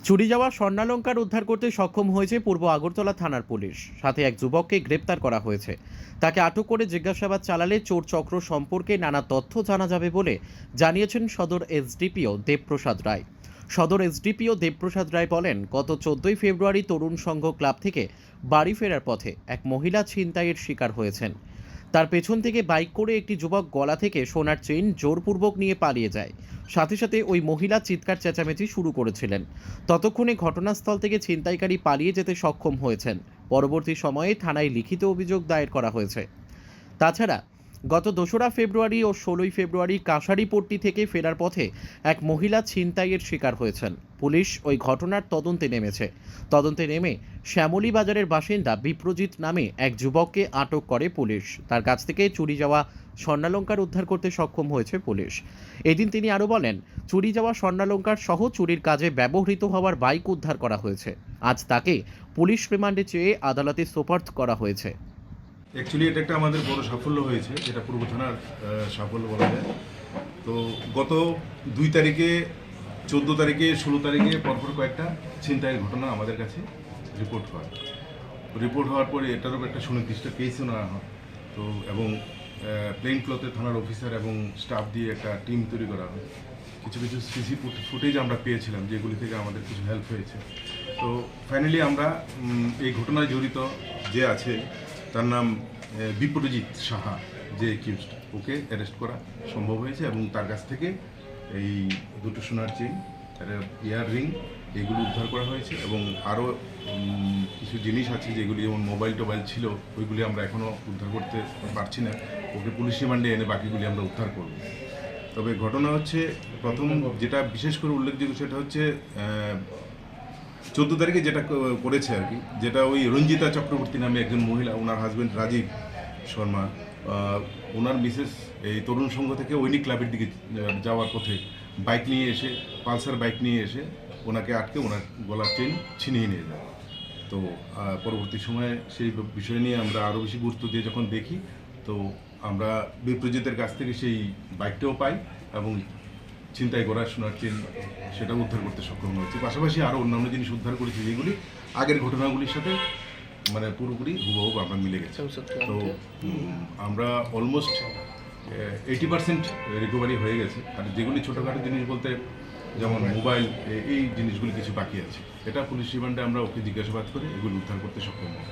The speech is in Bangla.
চুরি যাওয়া স্বর্ণালংকার উদ্ধার করতে সক্ষম হয়েছে পূর্ব আগরতলা থানার পুলিশ। সাথে এক যুবককে গ্রেপ্তার করা হয়েছে। তাকে আটক করে জিজ্ঞাসাবাদ চালালে চোর চক্র সম্পর্কে নানা তথ্য জানা যাবে বলে জানিয়েছেন সদর এসডিপিও দেবপ্রসাদ রায়। সদর এসডিপিও দেবপ্রসাদ রায় বলেন, গত 14ই ফেব্রুয়ারি তরুণ সংঘ ক্লাব থেকে বাড়ি ফেরার পথে এক মহিলা ছিনতাইয়ের শিকার হয়েছেন। তার পেছন থেকে বাইক করে একটি যুবক গলা থেকে সোনার চেইন জোরপূর্বক নিয়ে পালিয়ে যায়। সাথে সাথে ওই মহিলা চিৎকার চেঁচামেচি শুরু করেছিলেন। ততক্ষণে ঘটনাস্থল থেকে ছিনতাইকারী পালিয়ে যেতে সক্ষম হয়েছেন। পরবর্তী সময়ে থানায় লিখিত অভিযোগ দায়ের করা হয়েছে। তাছাড়া গত 2রা ফেব্রুয়ারি ও 16ই ফেব্রুয়ারি কাশারিপট্টি থেকে ফেরার পথে এক মহিলা ছিনতাইয়ের শিকার হয়েছেন। পুলিশ ওই ঘটনার তদন্তে নেমে শ্যামলী বাজারের বাসিন্দা বিপ্রজিৎ নামে এক যুবককে আটক করে পুলিশ। তার কাছ থেকে চুরি যাওয়া স্বর্ণালংকার উদ্ধার করতে সক্ষম হয়েছে পুলিশ। এদিন তিনি আরও বলেন, চুরি যাওয়া স্বর্ণালংকার সহ চুরির কাজে ব্যবহৃত হওয়ার বাইক উদ্ধার করা হয়েছে। আজ তাকে পুলিশ রিমান্ডে চেয়ে আদালতে সোপর্দ করা হয়েছে। অ্যাকচুয়ালি এটা একটা আমাদের বড় সাফল্য হয়েছে, যেটা পূর্ব থানার সাফল্য বলা যায়। তো গত 2 তারিখে, 14 তারিখে, 16 তারিখে পরপর কয়েকটা ছিনতাইয়ের ঘটনা আমাদের কাছে রিপোর্ট হওয়ার পরে এটারও একটা সুনির্দিষ্ট কেসও নেওয়া হয়। তো এবং প্লেন ক্লথে থানার অফিসার এবং স্টাফ দিয়ে একটা টিম তৈরি করা হয়। কিছু কিছু সিসি ফুটেজ আমরা পেয়েছিলাম, যেগুলি থেকে আমাদের কিছু হেল্প হয়েছে। তো ফাইনালি আমরা এই ঘটনায় জড়িত যে আছে তার নাম বিপ্রজিৎ সাহা, যে অ্যাকিউজড, ওকে অ্যারেস্ট করা সম্ভব হয়েছে এবং তার কাছ থেকে এই 2টো সোনার চেইন, ইয়াররিং, এগুলো উদ্ধার করা হয়েছে এবং আরও কিছু জিনিস আছে যেগুলি যেমন মোবাইল টোবাইল ছিল, ওইগুলি আমরা এখনও উদ্ধার করতে পারছি না। ওকে পুলিশ রিমান্ডে এনে বাকিগুলি আমরা উদ্ধার করব। তবে ঘটনা হচ্ছে, প্রথম যেটা বিশেষ করে উল্লেখযোগ্য সেটা হচ্ছে 14 তারিখে যেটা করেছে আর কি, যেটা ওই রঞ্জিতা চক্রবর্তী নামে একজন মহিলা, ওনার হাজব্যান্ড রাজীব শর্মা, ওনার মিসেস এই তরুণ সংঘ থেকে ঐনিক ক্লাবের দিকে যাওয়ার পথে বাইক নিয়ে এসে, পালসার বাইক নিয়ে এসে ওনাকে আটকে ওনার গলার চেন ছিনিয়ে নিয়ে যায়। তো পরবর্তী সময়ে সেই বিষয় নিয়ে আমরা আরও বেশি গুরুত্ব দিয়ে যখন দেখি, তো আমরা বিপ্রজিতের কাছ থেকে সেই বাইকটাও পাই এবং ছিনতাই করা সোনার চেন সেটা উদ্ধার করতে সক্ষম হয়েছে। পাশাপাশি আরও অন্যান্য জিনিস উদ্ধার করেছি যেগুলি আগের ঘটনাগুলির সাথে মানে পুরোপুরি হুবহু আমরা মিলে গেছে। তো আমরা অলমোস্ট 80% রিকভারি হয়ে গেছে। আর যেগুলি ছোটোখাটো জিনিস বলতে যেমন মোবাইল, এই জিনিসগুলি কিছু বাকি আছে। এটা পুলিশ রিমান্ডে আমরা ওকে জিজ্ঞাসাবাদ করে এগুলো উদ্ধার করতে সক্ষম হব।